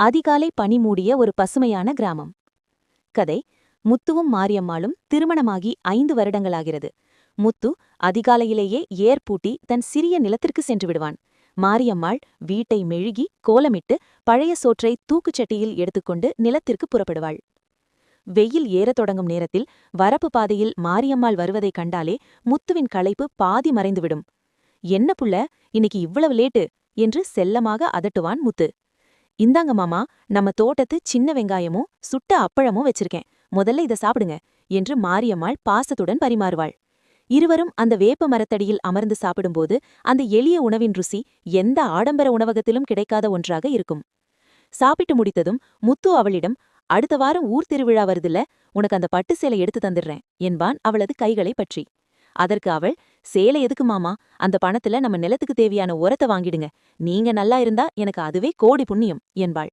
அதிகாலை பனி மூடிய ஒரு பசுமையான கிராமம். கதை: முத்துவும் மாரியம்மாளும் திருமணமாகி 5 வருடங்களாகிறது. முத்து அதிகாலையிலேயே ஏர் பூட்டி தன் சிறிய நிலத்திற்கு சென்று விடுவான். மாரியம்மாள் வீட்டை மெழுகி கோலமிட்டு பழைய சோற்றை தூக்குச்சட்டியில் எடுத்துக்கொண்டு நிலத்திற்கு புறப்படுவாள். வெயில் ஏறத் தொடங்கும் நேரத்தில் வரப்பு பாதையில் மாரியம்மாள் வருவதைக் கண்டாலே முத்துவின் களைப்பு பாதி மறைந்துவிடும். "என்ன புள்ள, இன்னைக்கு இவ்வளவு லேட்டு?" என்று செல்லமாக அதட்டுவான் முத்து. "இந்தாங்க மாமா, நம்ம தோட்டத்து சின்ன வெங்காயமும் சுட்ட அப்பழமும் வச்சிருக்கேன், முதல்ல இத சாப்பிடுங்க" என்று மாரியம்மாள் பாசத்துடன் பரிமாறுவாள். இருவரும் அந்த வேப்ப மரத்தடியில் அமர்ந்து சாப்பிடும்போது அந்த எளிய உணவின் ருசி எந்த ஆடம்பர உணவகத்திலும் கிடைக்காத ஒன்றாக இருக்கும். சாப்பிட்டு முடித்ததும் முத்து அவளிடம், "அடுத்த வாரம் ஊர் திருவிழா வருதுல்ல, உனக்கு அந்த பட்டு சேலை எடுத்து தந்துடுறேன்" என்பான் அவளது கைகளை பற்றி. அதற்கு அவள், "சேலை எதுக்கு மாமா, அந்த பணத்துல நம்ம நிலத்துக்கு தேவையான உரத்த வாங்கிடுங்க, நீங்க நல்லா இருந்தா எனக்கு அதுவே கோடி புண்ணியம்" என்பாள்.